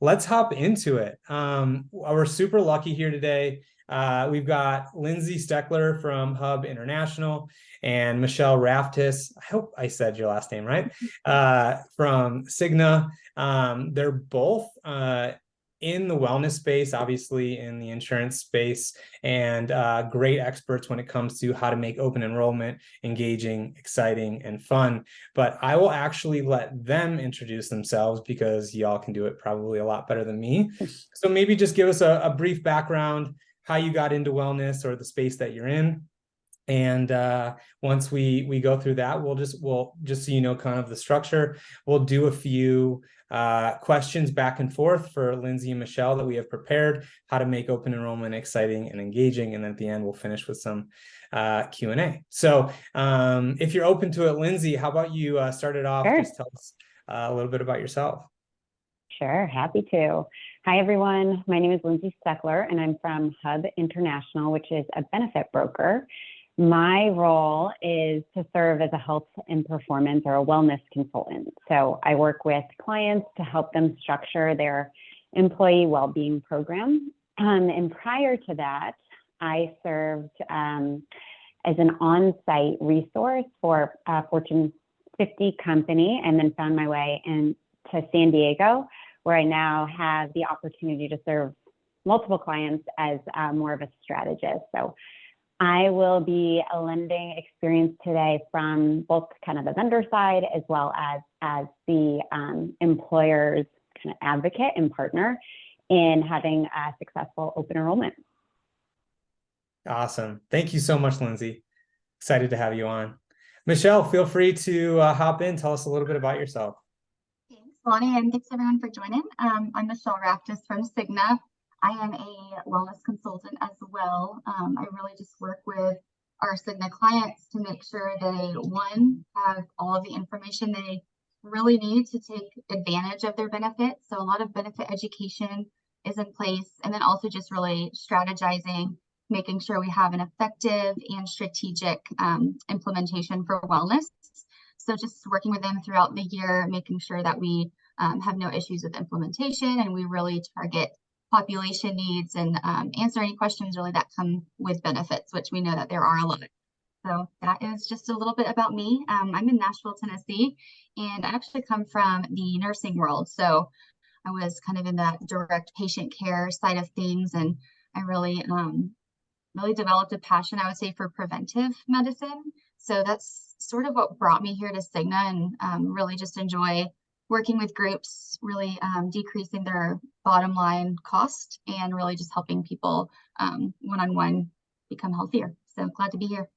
let's hop into it. We're super lucky here today. We've got Lindsay Steckler from Hub International and Michelle Raftis. I hope I said your last name right. From Cigna. They're both in the wellness space, obviously in the insurance space, and great experts when it comes to how to make open enrollment engaging, exciting, and fun. But I will actually let them introduce themselves because y'all can do it probably a lot better than me. So maybe just give us a brief background, how you got into wellness or the space that you're in. And once we go through that, we'll just so you know kind of the structure, we'll do a few questions back and forth for Lindsay and Michelle that we have prepared, how to make open enrollment exciting and engaging. And then at the end, we'll finish with some Q&A. So if you're open to it, Lindsay, how about you start it off? Sure. Just tell us a little bit about yourself. Sure, happy to. Hi, everyone. My name is Lindsay Steckler, and I'm from Hub International, which is a benefit broker. My role is to serve as a health and performance or a wellness consultant. So I work with clients to help them structure their employee well-being program. And prior to that, I served as an on-site resource for a Fortune 50 company, and then found my way into San Diego, where I now have the opportunity to serve multiple clients as more of a strategist. So I will be lending experience today from both kind of the vendor side as well as the employer's kind of advocate and partner in having a successful open enrollment. Awesome. Thank you so much, Lindsay. Excited to have you on. Michelle, feel free to hop in. Tell us a little bit about yourself. Thanks, Lonny, and thanks everyone for joining. I'm Michelle Raftis from Cigna. I am a wellness consultant as well. I really just work with our Cigna clients to make sure they, one, have all of the information they really need to take advantage of their benefits. So a lot of benefit education is in place, and then also just really strategizing, making sure we have an effective and strategic implementation for wellness. So just working with them throughout the year, making sure that we have no issues with implementation, and we really target population needs and answer any questions really that come with benefits, which we know that there are a lot. So that is just a little bit about me. I'm in Nashville, Tennessee, and I actually come from the nursing world. So I was kind of in that direct patient care side of things, and I really developed a passion, I would say, for preventive medicine. So that's sort of what brought me here to Cigna, and really just enjoy working with groups, really decreasing their bottom line cost and really just helping people one-on-one become healthier. So glad to be here.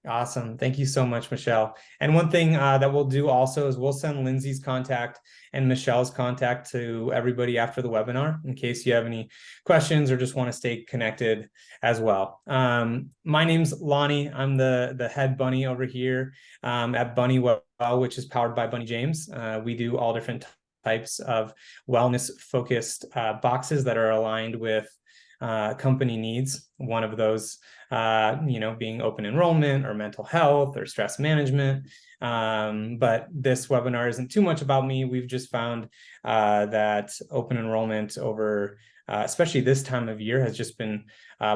Awesome. Thank you so much, Michelle. And one thing that we'll do also is we'll send Lindsay's contact and Michelle's contact to everybody after the webinar in case you have any questions or just want to stay connected as well. My name's Lonny. I'm the head bunny over here at BunnyWell, which is powered by Bunny James. We do all different types of wellness-focused boxes that are aligned with company needs. One of those, being open enrollment or mental health or stress management. But this webinar isn't too much about me. We've just found that open enrollment over, especially this time of year, has just been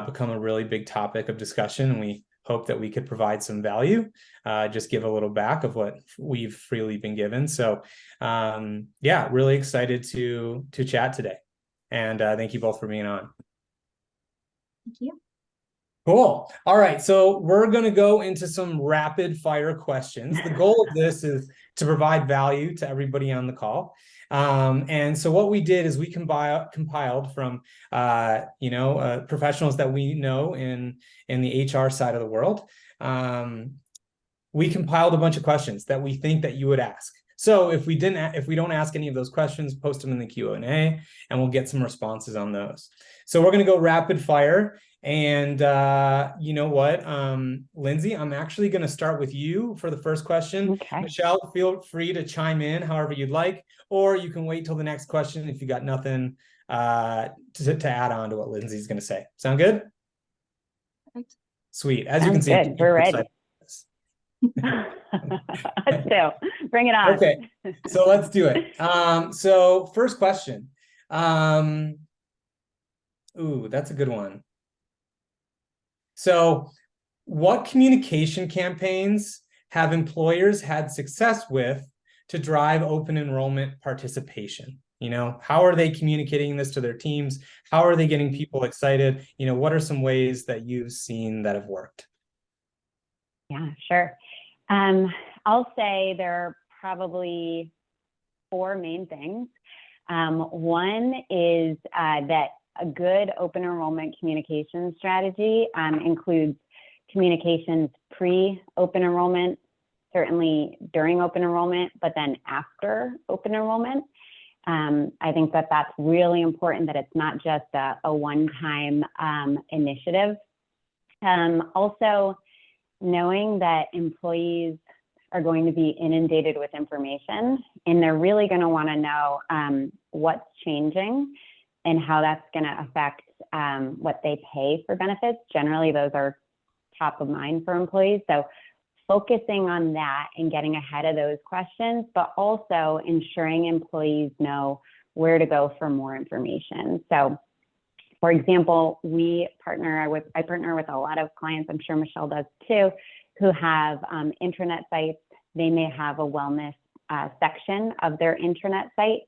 become a really big topic of discussion. And we hope that we could provide some value, just give a little back of what we've freely been given. So yeah, really excited to chat today. And thank you both for being on. Thank you. Cool. All right. So we're going to go into some rapid fire questions. The goal of this is to provide value to everybody on the call. And so what we did is we compiled from, professionals that we know in the HR side of the world. We compiled a bunch of questions that we think that you would ask. So if we don't ask any of those questions, post them in the Q&A and we'll get some responses on those. So we're going to go rapid fire. And you know what, Lindsay, I'm actually going to start with you for the first question. Okay. Michelle, feel free to chime in however you'd like, or you can wait till the next question if you got nothing to add on to what Lindsay's going to say. Sound good? Perfect. Sweet. As Sounds you can see, good. We're ready. Let's do. Bring it on. Okay, so let's do it. So first question. Ooh, that's a good one. So what communication campaigns have employers had success with to drive open enrollment participation? You know, how are they communicating this to their teams? How are they getting people excited? You know, what are some ways that you've seen that have worked? Yeah, sure. I'll say there are probably four main things. One is that a good open enrollment communication strategy includes communications pre-open enrollment, certainly during open enrollment, but then after open enrollment. I think that that's really important, that it's not just a one-time initiative. Also, knowing that employees are going to be inundated with information, and they're really going to want to know what's changing and how that's going to affect what they pay for benefits. Generally, those are top of mind for employees. So focusing on that and getting ahead of those questions, but also ensuring employees know where to go for more information. So for example, I partner with a lot of clients, I'm sure Michelle does too, who have intranet sites. They may have a wellness section of their intranet site.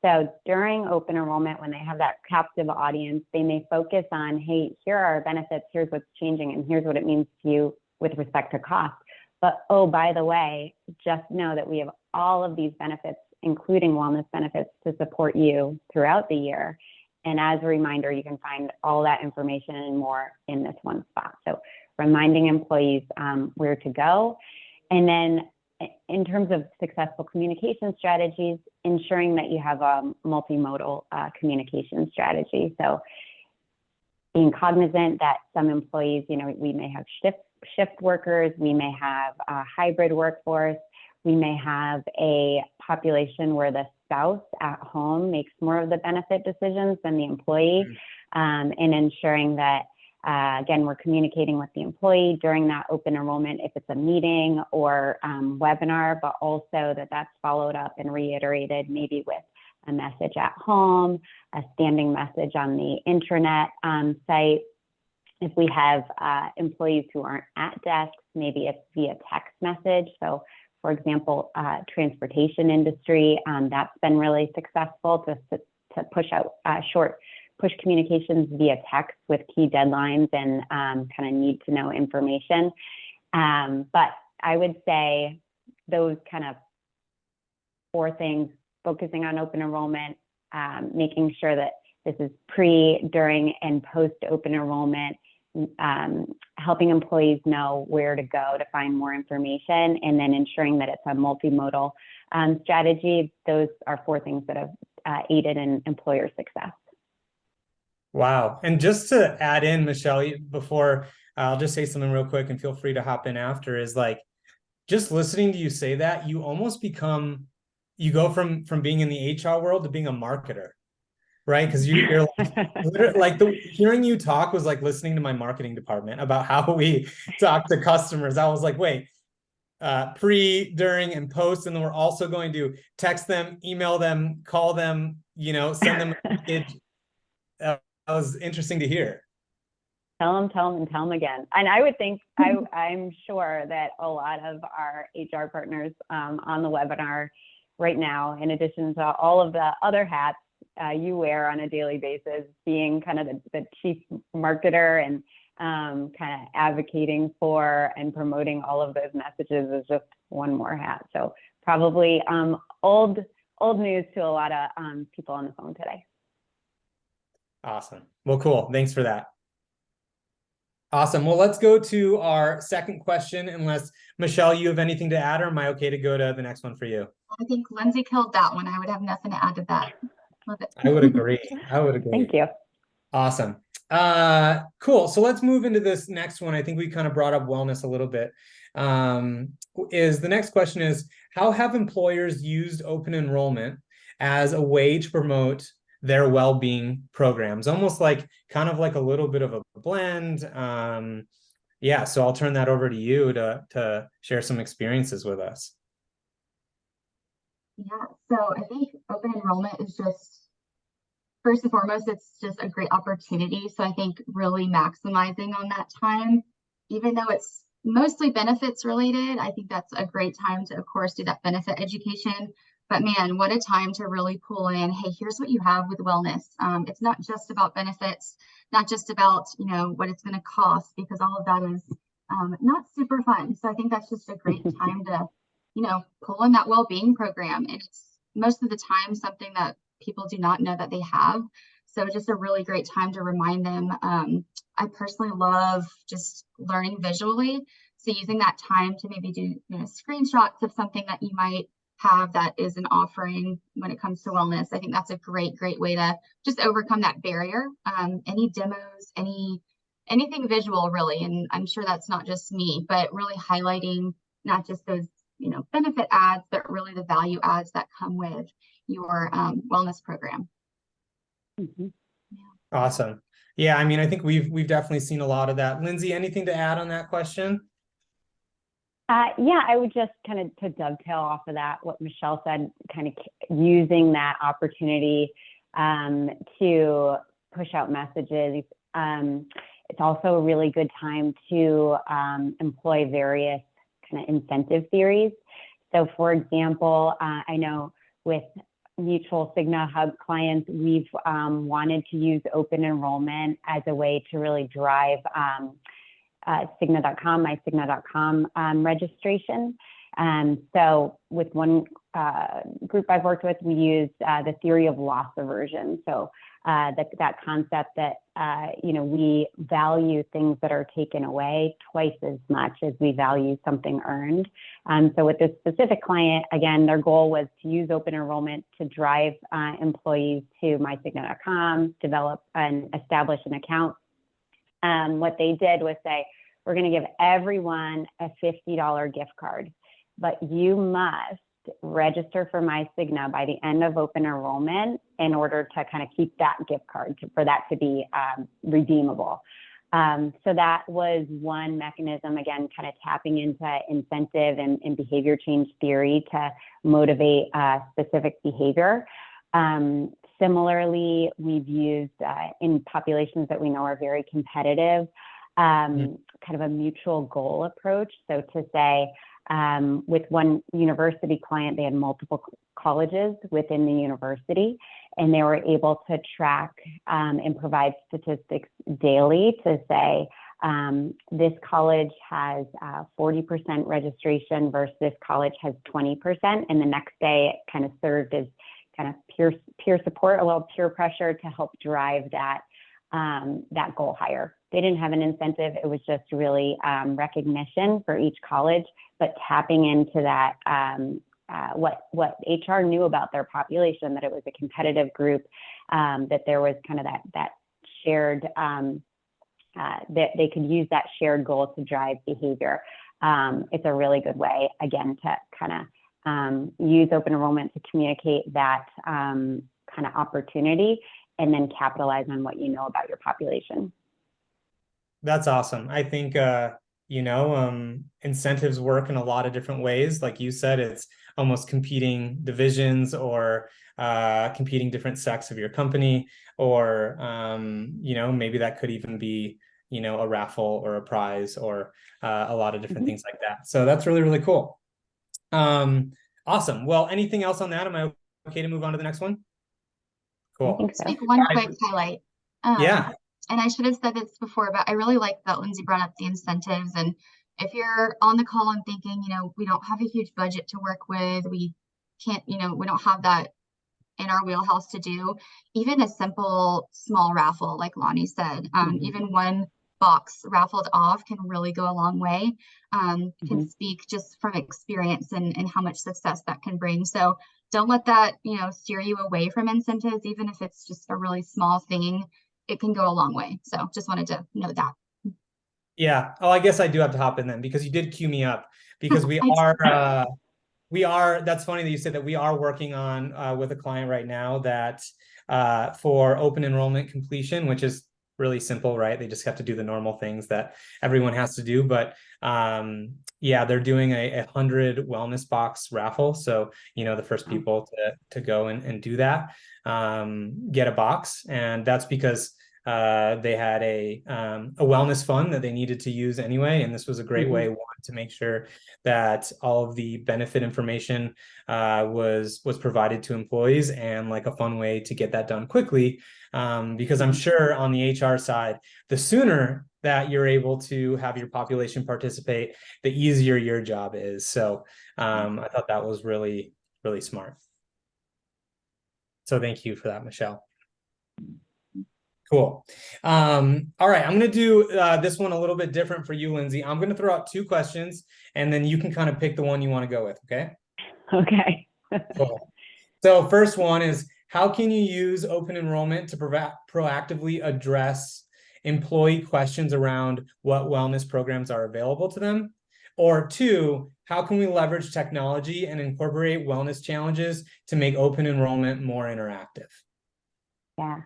So during open enrollment, when they have that captive audience, they may focus on, hey, here are our benefits, here's what's changing, and here's what it means to you with respect to cost. But oh, by the way, just know that we have all of these benefits, including wellness benefits, to support you throughout the year. And as a reminder, you can find all that information and more in this one spot. So reminding employees where to go. And then in terms of successful communication strategies, ensuring that you have a multimodal communication strategy. So being cognizant that some employees, you know, we may have shift workers, we may have a hybrid workforce, we may have a population where the spouse at home makes more of the benefit decisions than the employee, and ensuring that, again, we're communicating with the employee during that open enrollment, if it's a meeting or webinar, but also that that's followed up and reiterated maybe with a message at home, a standing message on the intranet site. If we have employees who aren't at desks, maybe it's via text message. So for example, transportation industry, that's been really successful to push out push communications via text with key deadlines and kind of need to know information. But I would say those kind of four things: focusing on open enrollment, making sure that this is pre, during, and post open enrollment, helping employees know where to go to find more information, and then ensuring that it's a multimodal strategy. Those are four things that have aided in employer success. Wow. And just to add in, Michelle, before I'll just say something real quick and feel free to hop in after, is like, just listening to you say that, you almost become, you go from being in the HR world to being a marketer, right? Because you're like hearing you talk was like listening to my marketing department about how we talk to customers. I was like, wait, pre, during, and post, and then we're also going to text them, email them, call them, you know, send them a package. That was interesting to hear. Tell them again. And I would think, I'm sure that a lot of our HR partners on the webinar right now, in addition to all of the other hats you wear on a daily basis, being kind of the chief marketer and kind of advocating for and promoting all of those messages is just one more hat. So probably old news to a lot of people on the phone today. Awesome. Well, cool. Thanks for that. Awesome. Well, let's go to our second question, unless Michelle, you have anything to add, or am I okay to go to the next one for you? I think Lindsay killed that one. I would have nothing to add to that. Love it. I would agree. I would agree. Thank you. Awesome. Cool. So let's move into this next one. I think we kind of brought up wellness a little bit. The next question is, how have employers used open enrollment as a way to promote their well-being programs? Almost like kind of like a little bit of a blend. Yeah, so I'll turn that over to you to share some experiences with us. Yeah, so I think open enrollment is just first and foremost, it's just a great opportunity. So I think really maximizing on that time, even though it's mostly benefits related, I think that's a great time to, of course, do that benefit education. But man, what a time to really pull in, hey, here's what you have with wellness. It's not just about benefits, not just about, you know, what it's going to cost, because all of that is not super fun. So I think that's just a great time to, you know, pull in that well-being program. And it's most of the time something that people do not know that they have. So just a really great time to remind them. I personally love just learning visually. So using that time to maybe do, you know, screenshots of something that you might have that is an offering when it comes to wellness. I think that's a great way to just overcome that barrier. Any demos, anything visual really. And I'm sure that's not just me, but really highlighting not just those, you know, benefit ads, but really the value adds that come with your wellness program. Mhm. Awesome. Yeah, I mean, I think we've definitely seen a lot of that. Lindsay, anything to add on that question? Yeah, I would just kind of to dovetail off of that, what Michelle said, kind of using that opportunity to push out messages. It's also a really good time to employ various kind of incentive theories. So for example, I know with mutual Cigna Hub clients, we've wanted to use open enrollment as a way to really drive Cigna.com, mycigna.com registration. So with one group I've worked with, we used the theory of loss aversion. So that concept that, you know, we value things that are taken away twice as much as we value something earned. So with this specific client, again, their goal was to use open enrollment to drive employees to mycigna.com, develop and establish an account. What they did was say, we're going to give everyone a $50 gift card, but you must register for MyCigna by the end of open enrollment in order to kind of keep that gift card for that to be redeemable. So that was one mechanism, again, kind of tapping into incentive and behavior change theory to motivate specific behavior. Similarly, we've used in populations that we know are very competitive, kind of a mutual goal approach. So to say, with one university client, they had multiple colleges within the university, and they were able to track and provide statistics daily to say, this college has 40% registration versus this college has 20%. And the next day it kind of served as kind of peer support, a little peer pressure to help drive that that goal higher. They didn't have an incentive. It was just really recognition for each college, but tapping into that, what HR knew about their population, that it was a competitive group, that there was kind of that shared, that they could use that shared goal to drive behavior. It's a really good way, again, to kind of use open enrollment to communicate that kind of opportunity and then capitalize on what you know about your population. That's awesome. I think, you know, incentives work in a lot of different ways. Like you said, it's almost competing divisions or competing different sects of your company, or, you know, maybe that could even be, you know, a raffle or a prize or a lot of different things like that. So that's really, really cool. Awesome. Well, anything else on that? Am I okay to move on to the next one? Cool. I think so. Make one quick highlight. Yeah. And I should have said this before, but I really like that Lindsay brought up the incentives. And if you're on the call and thinking, you know, we don't have a huge budget to work with, we can't, you know, we don't have that in our wheelhouse to do, even a simple small raffle, like Lonny said, even one box raffled off can really go a long way, can speak just from experience and how much success that can bring. So don't let that, you know, steer you away from incentives, even if it's just a really small thing. It can go a long way. So just wanted to note that. Yeah. Oh, I guess I do have to hop in then, because you did cue me up, because we are, that's funny that you said that. We are working on with a client right now that for open enrollment completion, which is really simple, right? They just have to do the normal things that everyone has to do. But yeah, they're doing a 100 wellness box raffle. So, the first people to go and do that get a box. And that's because they had a wellness fund that they needed to use anyway. And this was a great way, one, to make sure that all of the benefit information was provided to employees, and like a fun way to get that done quickly. Because I'm sure on the HR side, the sooner that you're able to have your population participate, the easier your job is. So I thought that was really, really smart. So thank you for that, Michelle. Cool. All right, I'm going to do this one a little bit different for you, Lindsay. I'm going to throw out 2 questions, and then you can kind of pick the one you want to go with, okay? Okay. Cool. So first one is, how can you use open enrollment to proactively address employee questions around what wellness programs are available to them? Or 2, how can we leverage technology and incorporate wellness challenges to make open enrollment more interactive? Yeah,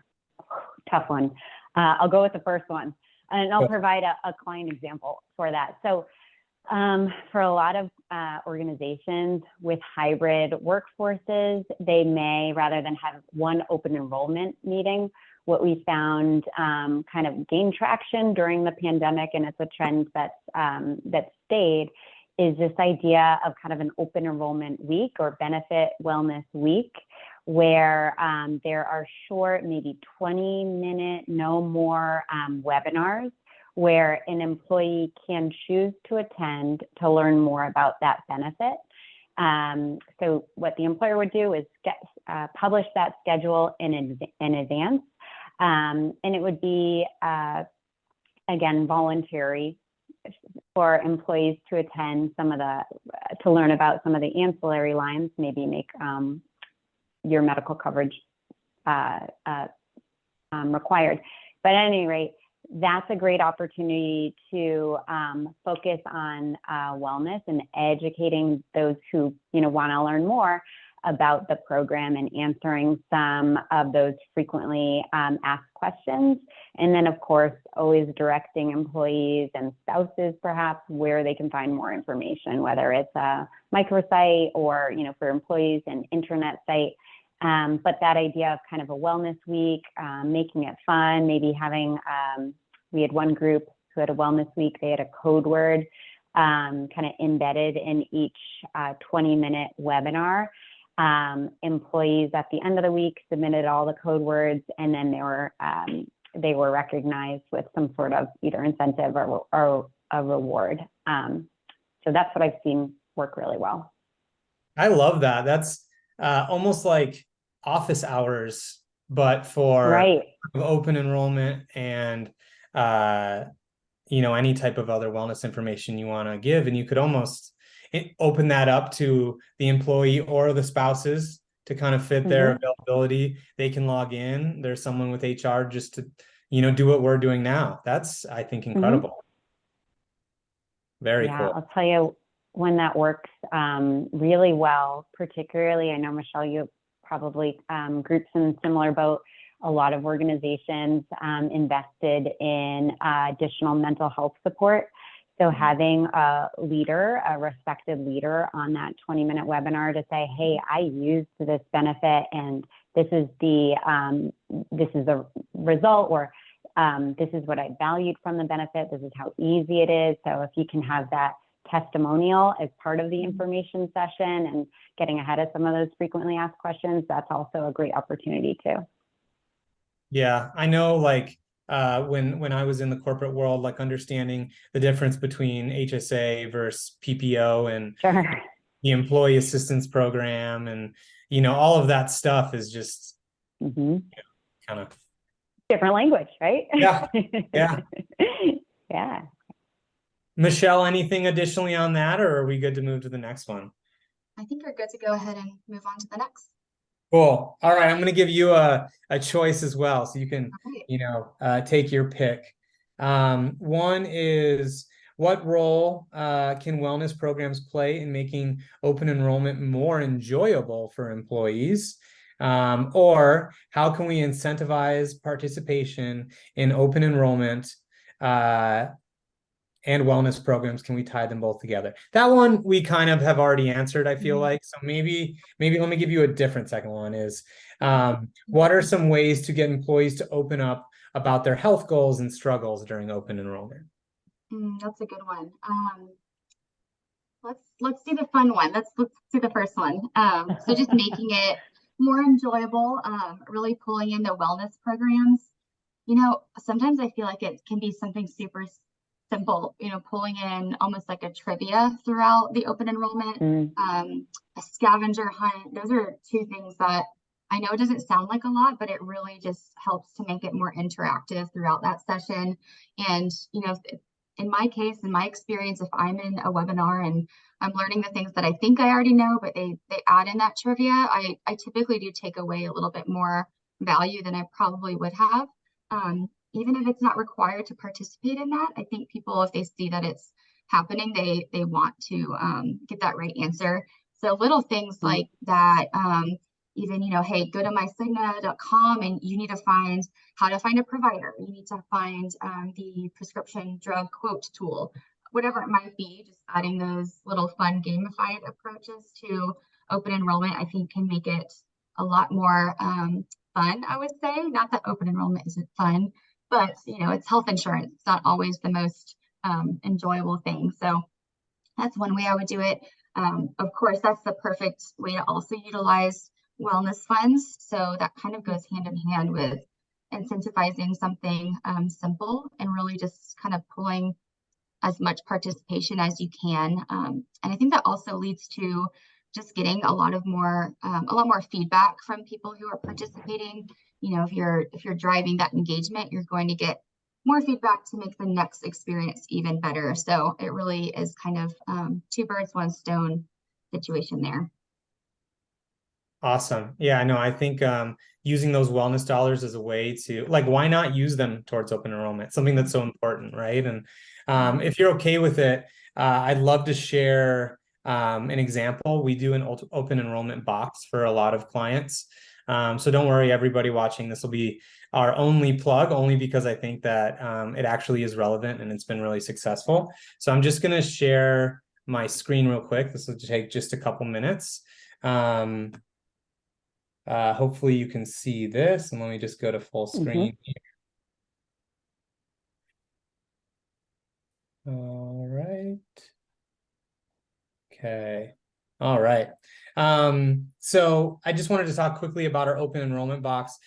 tough one. I'll go with the first one, and I'll provide a client example for that. So for a lot of organizations with hybrid workforces, they may, rather than have one open enrollment meeting, what we found kind of gained traction during the pandemic, and it's a trend that stayed, is this idea of kind of an open enrollment week or benefit wellness week, where there are short, maybe 20-minute, no more webinars where an employee can choose to attend to learn more about that benefit. So what the employer would do is publish that schedule in advance, and it would be, again, voluntary for employees to attend to learn about some of the ancillary lines, maybe make your medical coverage required. But at any rate, that's a great opportunity to focus on wellness and educating those who want to learn more about the program and answering some of those frequently asked questions. And then, of course, always directing employees and spouses perhaps where they can find more information, whether it's a microsite or, for employees, an intranet site. But that idea of kind of a wellness week, making it fun, maybe having, we had one group who had a wellness week, they had a code word kind of embedded in each 20-minute webinar. Employees at the end of the week submitted all the code words, and then they were recognized with some sort of either incentive or a reward. So that's what I've seen work really well. I love that. That's almost like office hours, but for open enrollment and any type of other wellness information you want to give. And you could almost open that up to the employee or the spouses to kind of fit their availability. They can log in. There's someone with HR just to, do what we're doing now. That's, I think, incredible. Very cool. I'll tell you when that works really well, particularly, I know, Michelle, you probably groups in a similar boat. A lot of organizations invested in additional mental health support. So having a leader, a respected leader on that 20-minute webinar to say, hey, I used this benefit and this is the result, or this is what I valued from the benefit. This is how easy it is. So if you can have that testimonial as part of the information session and getting ahead of some of those frequently asked questions, that's also a great opportunity too. Yeah, I know, like when I was in the corporate world, like understanding the difference between HSA versus PPO and the employee assistance program, and all of that stuff is just kind of different language, right? Yeah. Yeah. Yeah. Michelle, anything additionally on that, or are we good to move to the next one? I think we're good to go ahead and move on to the next. Cool. All right, I'm going to give you a choice as well, so you can, take your pick. One is, what role can wellness programs play in making open enrollment more enjoyable for employees? Or how can we incentivize participation in open enrollment and wellness programs? Can we tie them both together? That one we kind of have already answered, I feel like. So maybe let me give you a different second one is, what are some ways to get employees to open up about their health goals and struggles during open enrollment? That's a good one. Let's do the fun one. Let's do the first one. So just making it more enjoyable, really pulling in the wellness programs. Sometimes I feel like it can be something super simple, pulling in almost like a trivia throughout the open enrollment, a scavenger hunt. Those are two things that I know it doesn't sound like a lot, but it really just helps to make it more interactive throughout that session. And, in my case, in my experience, if I'm in a webinar and I'm learning the things that I think I already know, but they add in that trivia, I typically do take away a little bit more value than I probably would have. Even if it's not required to participate in that, I think people, if they see that it's happening, they want to get that right answer. So little things like that, even, hey, go to mycigna.com and you need to find how to find a provider. You need to find the prescription drug quote tool, whatever it might be. Just adding those little fun gamified approaches to open enrollment, I think can make it a lot more fun, I would say. Not that open enrollment isn't fun, but it's health insurance. It's not always the most enjoyable thing. So that's one way I would do it. Of course, that's the perfect way to also utilize wellness funds. So that kind of goes hand in hand with incentivizing something simple and really just kind of pulling as much participation as you can. And I think that also leads to just getting a lot more feedback from people who are participating. If you're driving that engagement, you're going to get more feedback to make the next experience even better. So it really is kind of two birds, one stone situation there. Awesome. Yeah, no, I think using those wellness dollars as a way to, like, why not use them towards open enrollment? Something that's so important, right? And if you're okay with it, I'd love to share an example. We do an open enrollment box for a lot of clients. So don't worry, everybody watching, this will be our only plug, only because I think that it actually is relevant and it's been really successful. So I'm just going to share my screen real quick. This will take just a couple minutes. Hopefully you can see this, and let me just go to full screen here. All right. Okay. All right. So I just wanted to talk quickly about our open enrollment box.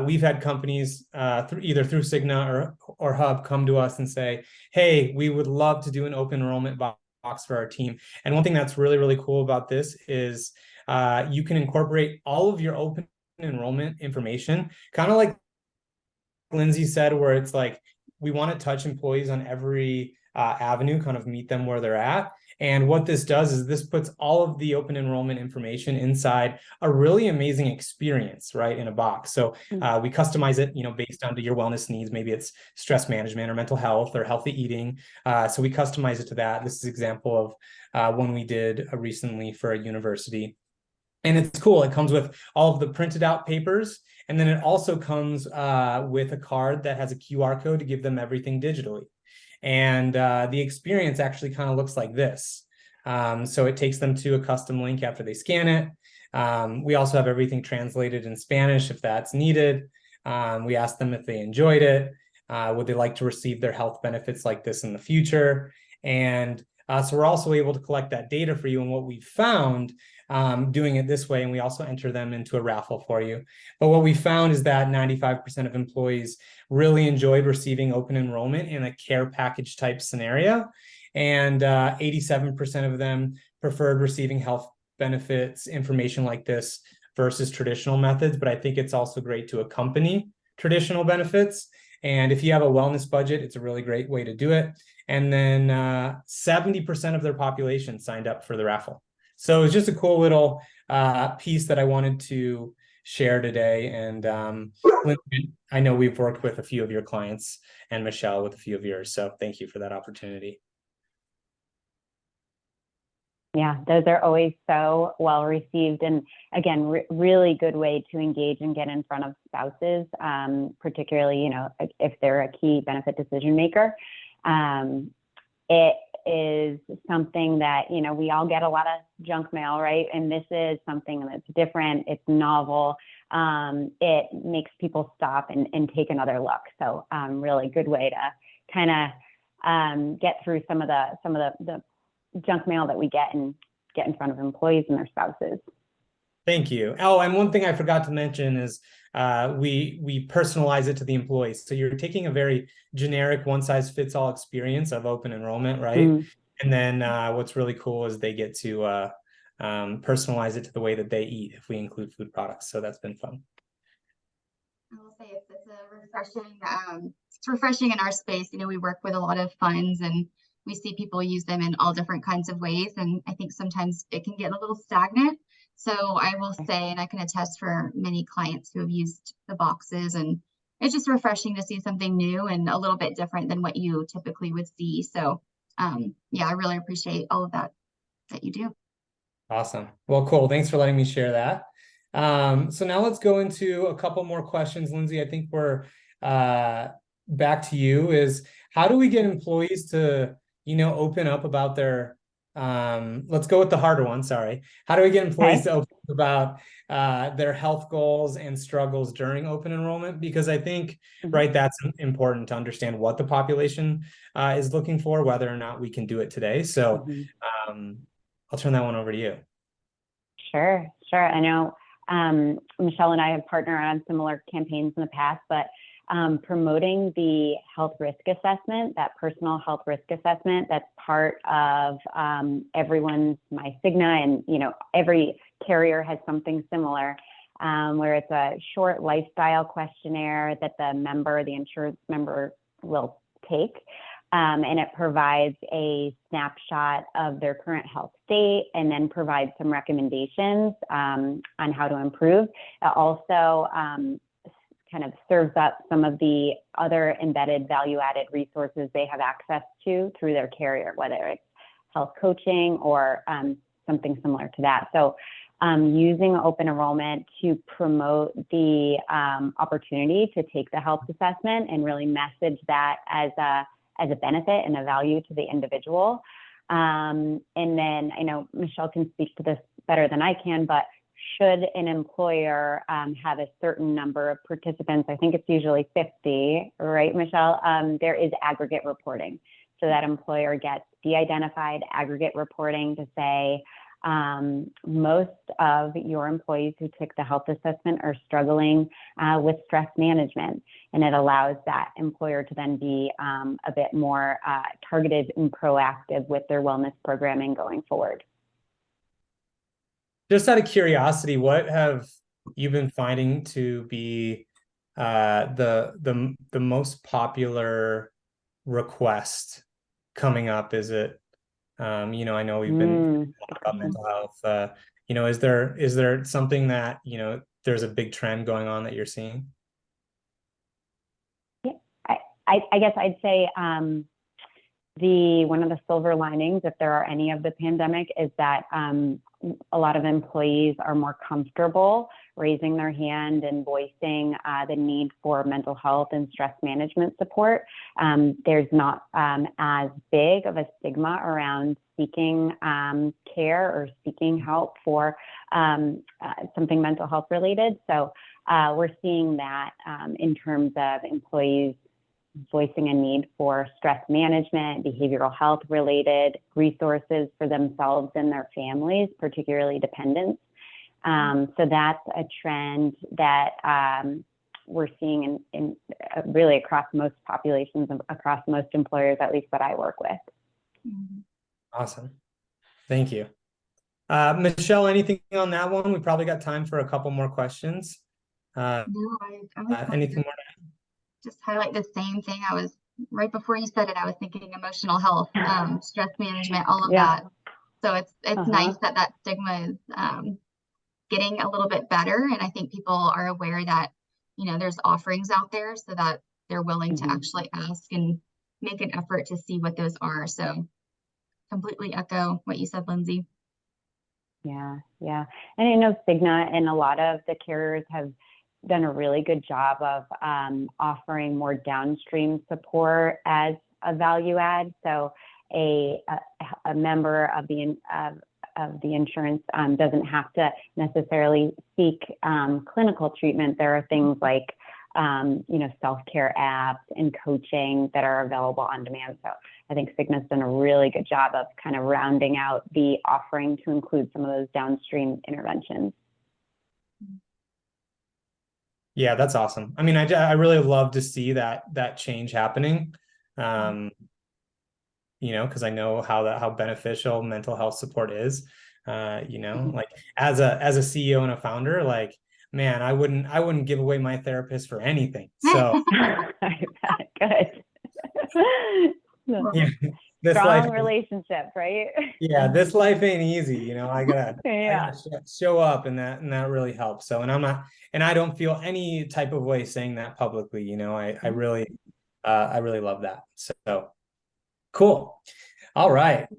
We've had companies either through Cigna or Hub come to us and say, hey, we would love to do an open enrollment box for our team. And one thing that's really, really cool about this is you can incorporate all of your open enrollment information, kind of like Lindsay said, where it's like, we want to touch employees on every avenue, kind of meet them where they're at. And what this does is this puts all of the open enrollment information inside a really amazing experience, right, in a box. So we customize it, based on your wellness needs. Maybe it's stress management or mental health or healthy eating. So we customize it to that. This is an example of one we did recently for a university. And it's cool. It comes with all of the printed out papers. And then it also comes with a card that has a QR code to give them everything digitally. And the experience actually kind of looks like this. So it takes them to a custom link after they scan it. We also have everything translated in Spanish if that's needed. We ask them if they enjoyed it. Would they like to receive their health benefits like this in the future? And so we're also able to collect that data for you. And what we found doing it this way, and we also enter them into a raffle for you. But what we found is that 95% of employees really enjoyed receiving open enrollment in a care package type scenario. And 87% of them preferred receiving health benefits information like this versus traditional methods. But I think it's also great to accompany traditional benefits. And if you have a wellness budget, it's a really great way to do it. And then 70% of their population signed up for the raffle. So it's just a cool little piece that I wanted to share today. And I know we've worked with a few of your clients and Michelle with a few of yours. So thank you for that opportunity. Yeah, those are always so well received. And again, really good way to engage and get in front of spouses, particularly, if they're a key benefit decision maker. It is something that, we all get a lot of junk mail, right? And this is something that's different. It's novel. It makes people stop and take another look. So really good way to kind of get through some of the junk mail that we get and get in front of employees and their spouses. Thank you. Oh, and one thing I forgot to mention is we personalize it to the employees. So you're taking a very generic one-size-fits-all experience of open enrollment, right? And then what's really cool is they get to personalize it to the way that they eat if we include food products. So that's been fun. I will say it's a refreshing. It's refreshing in our space. We work with a lot of funds and we see people use them in all different kinds of ways. And I think sometimes it can get a little stagnant. So I will say, and I can attest for many clients who have used the boxes, and it's just refreshing to see something new and a little bit different than what you typically would see. So yeah, I really appreciate all of that you do. Awesome. Well, cool. Thanks for letting me share that. So now let's go into a couple more questions. Lindsay, I think we're back to you. Is how do we get employees to, open up about their, let's go with the harder one, sorry. How do we get employees to open up about their health goals and struggles during open enrollment? Because I think, right, that's important to understand what the population is looking for, whether or not we can do it today. So I'll turn that one over to you. Sure. I know Michelle and I have partnered on similar campaigns in the past, but promoting the health risk assessment, that personal health risk assessment, that's part of everyone's Cigna, and every carrier has something similar, where it's a short lifestyle questionnaire that the insurance member will take. And it provides a snapshot of their current health state and then provides some recommendations on how to improve. It also kind of serves up some of the other embedded value-added resources they have access to through their carrier, whether it's health coaching or something similar to that. So using open enrollment to promote the opportunity to take the health assessment and really message that as a benefit and a value to the individual. And then I know Michelle can speak to this better than I can, but should an employer have a certain number of participants, I think it's usually 50, right, Michelle? There is aggregate reporting. So that employer gets de-identified aggregate reporting to say, most of your employees who took the health assessment are struggling with stress management, and it allows that employer to then be a bit more targeted and proactive with their wellness programming going forward. Just out of curiosity, what have you been finding to be the most popular request coming up? Is it I know we've been talking about mental health. Is there something that there's a big trend going on that you're seeing? Yeah, I guess I'd say one of the silver linings, if there are any, of the pandemic is that a lot of employees are more comfortable raising their hand and voicing the need for mental health and stress management support. There's not as big of a stigma around seeking care or seeking help for something mental health related. So we're seeing that in terms of employees voicing a need for stress management, behavioral health related resources for themselves and their families, particularly dependents. So that's a trend that we're seeing in really across most populations, across most employers, at least that I work with. Awesome. Thank you. Michelle, anything on that one? We probably got time for a couple more questions. No, anything more? Just highlight the same thing. I was right before you said it, I was thinking emotional health, stress management, all of that. So it's nice that stigma is getting a little bit better. And I think people are aware that, there's offerings out there so that they're willing to actually ask and make an effort to see what those are. So completely echo what you said, Lindsay. Yeah, yeah. And I know Cigna and a lot of the carriers have done a really good job of offering more downstream support as a value add. So a member of the insurance doesn't have to necessarily seek clinical treatment. There are things like self-care apps and coaching that are available on demand. So I think Cigna's done a really good job of kind of rounding out the offering to include some of those downstream interventions. Yeah, that's awesome. I mean, I really love to see that change happening. Because I know how beneficial mental health support is. Like as a CEO and a founder, like, man, I wouldn't give away my therapist for anything. So good. yeah, this Strong life, relationships, right? yeah, this life ain't easy. I gotta Yeah. show up, and that really helps. So, and I don't feel any type of way saying that publicly. I really love that. So cool. All right.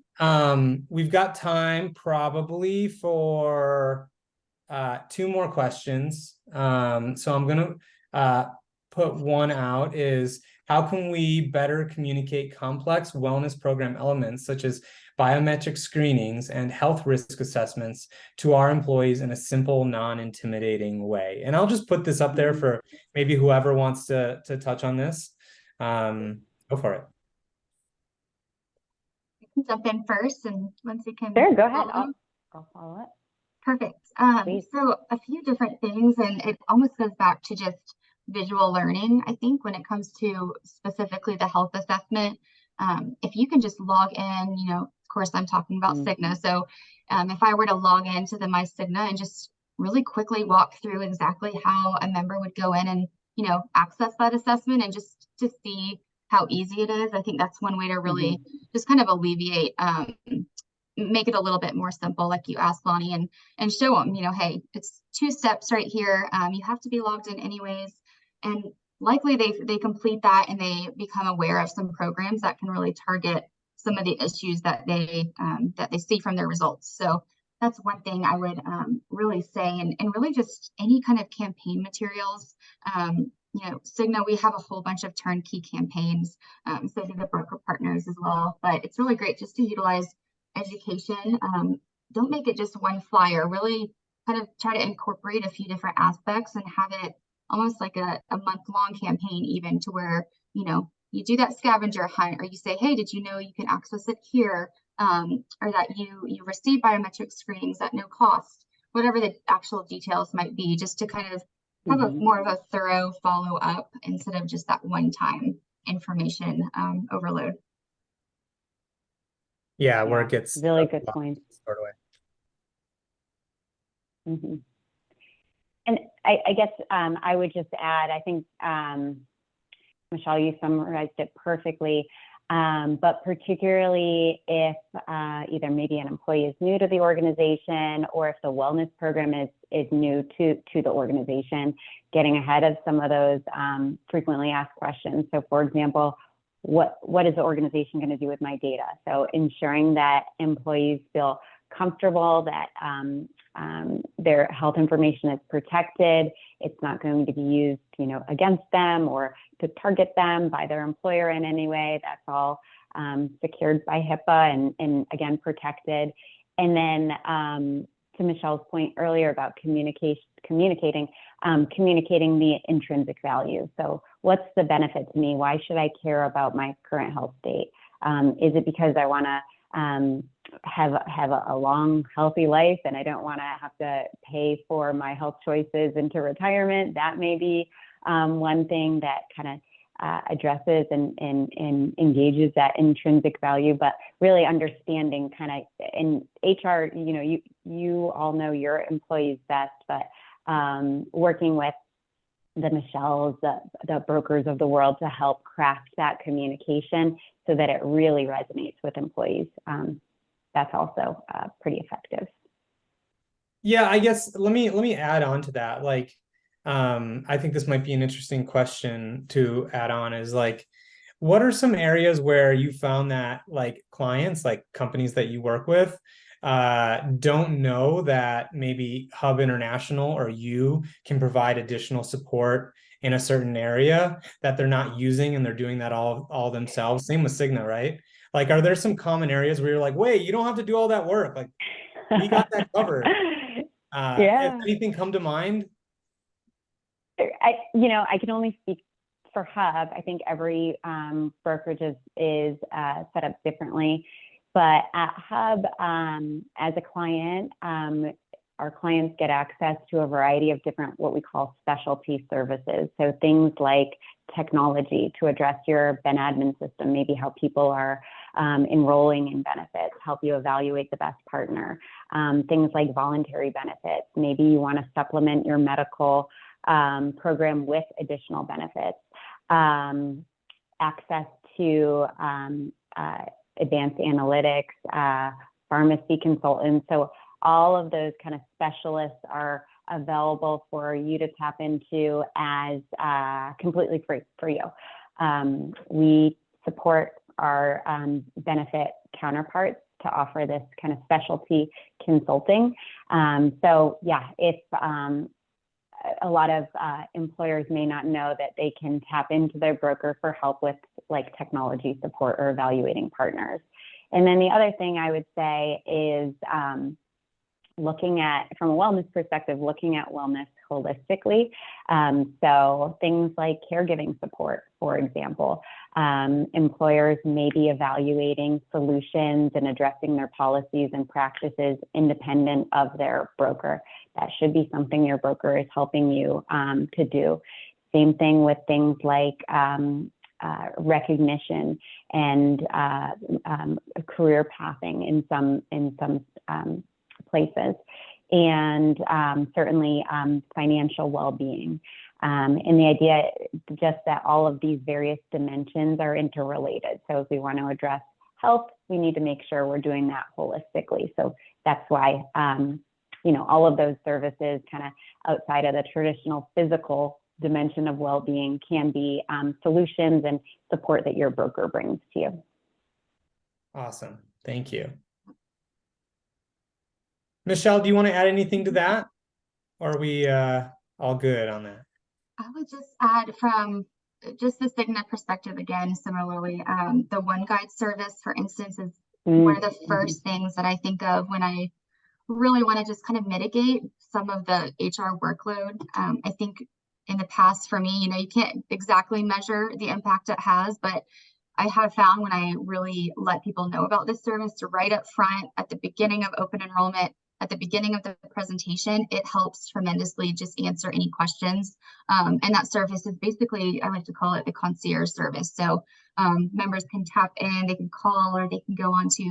We've got time probably for two more questions. So I'm gonna put one out is, how can we better communicate complex wellness program elements such as biometric screenings and health risk assessments to our employees in a simple, non-intimidating way? And I'll just put this up there for maybe whoever wants to touch on this. Go for it. Jump in first, and Lindsay can. Sure, go ahead. I'll follow it. Perfect. So a few different things, and it almost goes back to just visual learning. I think when it comes to specifically the health assessment, if you can just log in, of course I'm talking about Cigna. So if I were to log into the My Cigna and just really quickly walk through exactly how a member would go in and, access that assessment and just to see how easy it is, I think that's one way to really just kind of alleviate, make it a little bit more simple, like you asked, Lonny, and show them, hey, it's 2 steps right here. You have to be logged in anyways. And likely they complete that and they become aware of some programs that can really target some of the issues that they see from their results. So that's one thing I would really say, and really just any kind of campaign materials. Cigna, we have a whole bunch of turnkey campaigns, so do the broker partners as well. But it's really great just to utilize education. Don't make it just one flyer. Really kind of try to incorporate a few different aspects and have it almost like a month-long campaign, even to where, you do that scavenger hunt, or you say, hey, did you know you can access it here? Or that you receive biometric screenings at no cost, whatever the actual details might be, just to kind of have a more of a thorough follow-up instead of just that one-time information overload. Yeah, where it gets really good point. Sort of way. And I guess I would just add, I think, Michelle, you summarized it perfectly, but particularly if either maybe an employee is new to the organization, or if the wellness program is new to the organization, getting ahead of some of those frequently asked questions. So for example, what is the organization going to do with my data? So ensuring that employees feel comfortable that their health information is protected. It's not going to be used, against them or to target them by their employer in any way. That's all secured by HIPAA and again, protected. And then to Michelle's point earlier about communicating the intrinsic value. So what's the benefit to me? Why should I care about my current health state? Is it because I want to have a long, healthy life and I don't want to have to pay for my health choices into retirement? That may be one thing that kind of addresses and engages that intrinsic value, but really understanding kind of in HR, you all know your employees best, but working with the Michelles, the brokers of the world to help craft that communication so that it really resonates with employees. That's also pretty effective. Yeah, I guess let me add on to that. Like, I think this might be an interesting question to add on is like, what are some areas where you found that like clients, like companies that you work with, don't know that maybe Hub International or you can provide additional support in a certain area that they're not using, and they're doing that all themselves. Same with Cigna, right? Like, are there some common areas where you're like, wait, you don't have to do all that work? Like, we got that covered. If Yeah. anything come to mind? I can only speak for Hub. I think every brokerage is set up differently. But at Hub, as a client, our clients get access to a variety of different what we call specialty services. So things like technology to address your ben admin system, maybe how people are enrolling in benefits, help you evaluate the best partner. Things like voluntary benefits. Maybe you want to supplement your medical program with additional benefits. Access to advanced analytics, pharmacy consultants. So all of those kind of specialists are available for you to tap into as completely free for you. We support our benefit counterparts to offer this kind of specialty consulting. So yeah, if a lot of employers may not know that they can tap into their broker for help with like technology support or evaluating partners. And then the other thing I would say is looking at, from a wellness perspective, looking at wellness holistically. So things like caregiving support, for example. Employers may be evaluating solutions and addressing their policies and practices independent of their broker. That should be something your broker is helping you to do. Same thing with things like recognition and career pathing in some places, and certainly financial well-being. And the idea just that all of these various dimensions are interrelated. So if we want to address health, we need to make sure we're doing that holistically. So that's why all of those services kind of outside of the traditional physical dimension of well-being can be solutions and support that your broker brings to you. Awesome. Thank you. Michelle, do you want to add anything to that? Or are we all good on that? I would just add from just the Cigna perspective again, similarly, the One Guide service, for instance, is one of the first things that I think of when I really want to just kind of mitigate some of the HR workload. I think in the past for me, you can't exactly measure the impact it has, but I have found when I really let people know about this service right up front at the beginning of open enrollment, at the beginning of the presentation, it helps tremendously just answer any questions. And that service is basically, I like to call it the concierge service. So members can tap in, they can call, or they can go onto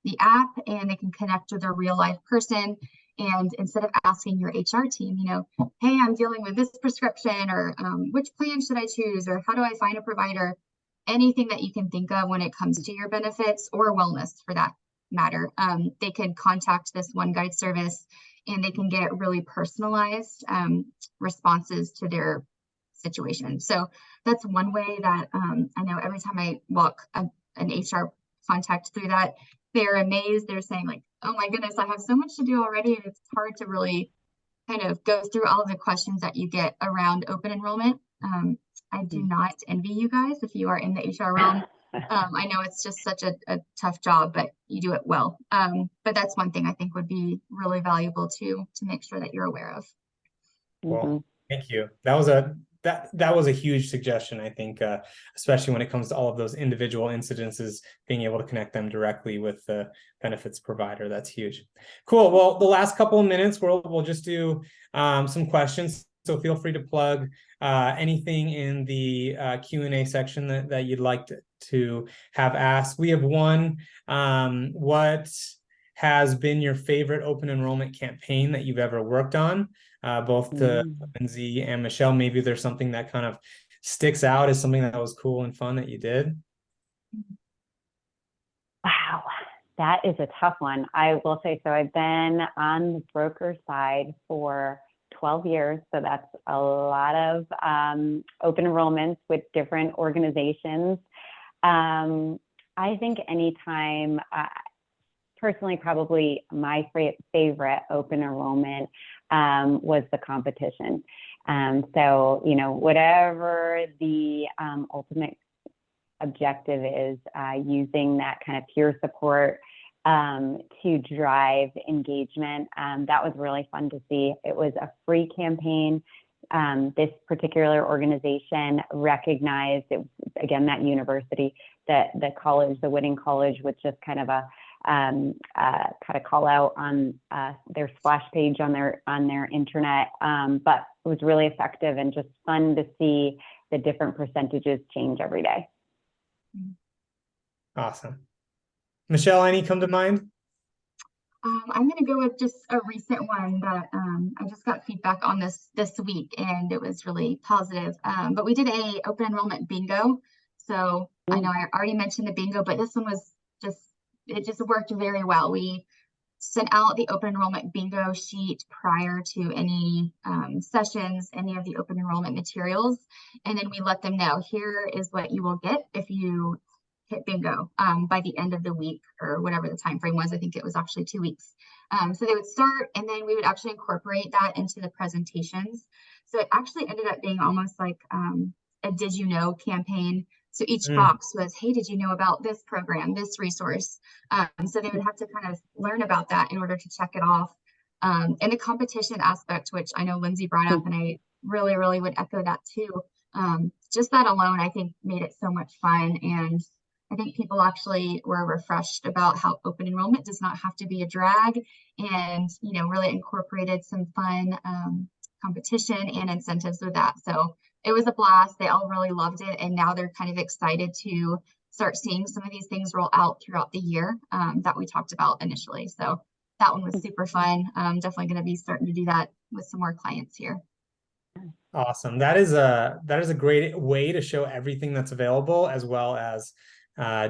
the app and they can connect with a real life person. And instead of asking your HR team, hey, I'm dealing with this prescription, or which plan should I choose, or how do I find a provider, anything that you can think of when it comes to your benefits or wellness for that matter, they can contact this One Guide service and they can get really personalized responses to their situation. So that's one way that I know every time I walk an HR contact through that, they're amazed. They're saying like, oh my goodness, I have so much to do already. And it's hard to really kind of go through all of the questions that you get around open enrollment. I do not envy you guys if you are in the HR realm. I know it's just such a tough job, but you do it well. But that's one thing I think would be really valuable to make sure that you're aware of. Well, thank you. That was a huge suggestion, I think, especially when it comes to all of those individual incidences, being able to connect them directly with the benefits provider. That's huge. Cool. Well, the last couple of minutes, we'll just do some questions. So feel free to plug anything in the Q&A section that you'd like to have asked. We have one. What has been your favorite open enrollment campaign that you've ever worked on? Both to Lindsay and Michelle, maybe there's something that kind of sticks out as something that was cool and fun that you did. Wow, that is a tough one. I will say, so I've been on the broker side for 12 years. So that's a lot of open enrollments with different organizations. I think anytime, personally, probably my favorite open enrollment was the competition. So, you know, whatever the ultimate objective is, using that kind of peer support to drive engagement. That was really fun to see. It was a free campaign. This particular organization recognized it, again, that university, the college, the winning college, with just kind of a kind of call out on their splash page on their internet. But it was really effective and just fun to see the different percentages change every day. Awesome. Michelle, any come to mind? I'm going to go with just a recent one that I just got feedback on this week, and it was really positive. But we did a open enrollment bingo. So I know I already mentioned the bingo, but this one was it just worked very well. We sent out the open enrollment bingo sheet prior to any sessions, any of the open enrollment materials, and then we let them know, here is what you will get if you hit bingo by the end of the week, or whatever the time frame was. I think it was actually 2 weeks. So they would start, and then we would actually incorporate that into the presentations. So it actually ended up being almost like a did you know campaign. So each box was, hey, did you know about this program, this resource? So they would have to kind of learn about that in order to check it off. And the competition aspect, which I know Lindsay brought up, and I really, really would echo that too. Just that alone, I think, made it so much fun. And I think people actually were refreshed about how open enrollment does not have to be a drag, and, you know, really incorporated some fun competition and incentives with that. So it was a blast. They all really loved it. And now they're kind of excited to start seeing some of these things roll out throughout the year that we talked about initially. So that one was super fun. Definitely going to be starting to do that with some more clients here. Awesome. That is a great way to show everything that's available, as well as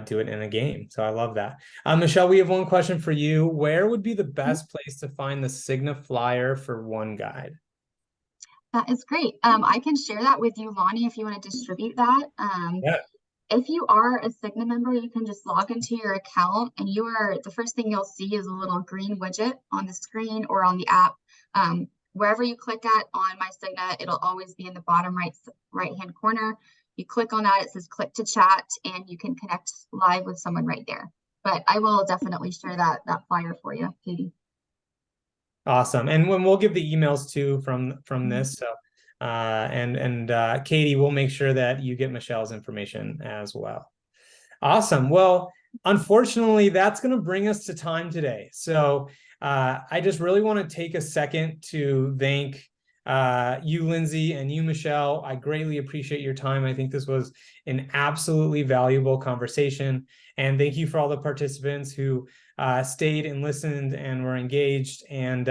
do it in a game. So I love that. Michelle, we have one question for you. Where would be the best place to find the Cigna flyer for One Guide? That is great. I can share that with you, Lonny, if you want to distribute that. Yeah. If you are a Cigna member, you can just log into your account, and the first thing you'll see is a little green widget on the screen or on the app. Wherever you click at on My Cigna, it'll always be in the bottom right-hand corner. You click on that, it says click to chat, and you can connect live with someone right there. But I will definitely share that flyer for you, Katie. Awesome. And when we'll give the emails too from this. So Katie, we'll make sure that you get Michelle's information as well. Awesome. Well, unfortunately, that's going to bring us to time today. So I just really want to take a second to thank you, Lindsay, and you, Michelle. I greatly appreciate your time. I think this was an absolutely valuable conversation. And thank you for all the participants who stayed and listened and were engaged. And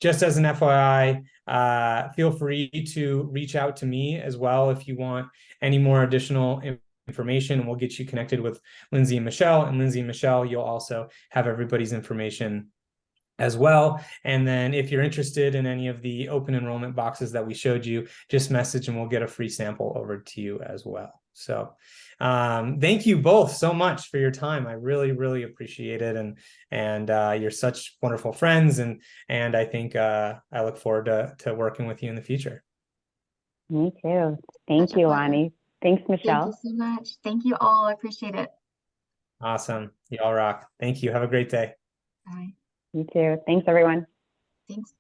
just as an FYI, feel free to reach out to me as well if you want any more additional information, and we'll get you connected with Lindsay and Michelle. And Lindsay and Michelle, you'll also have everybody's information as well. And then if you're interested in any of the open enrollment boxes that we showed you, just message and we'll get a free sample over to you as well. So thank you both so much for your time. I really, really appreciate it. And you're such wonderful friends. And I think I look forward to working with you in the future. Me too. Thank you, Lonny. Thanks, Michelle. Thank you so much. Thank you all. I appreciate it. Awesome. You all rock. Thank you. Have a great day. Bye. You too. Thanks, everyone. Thanks.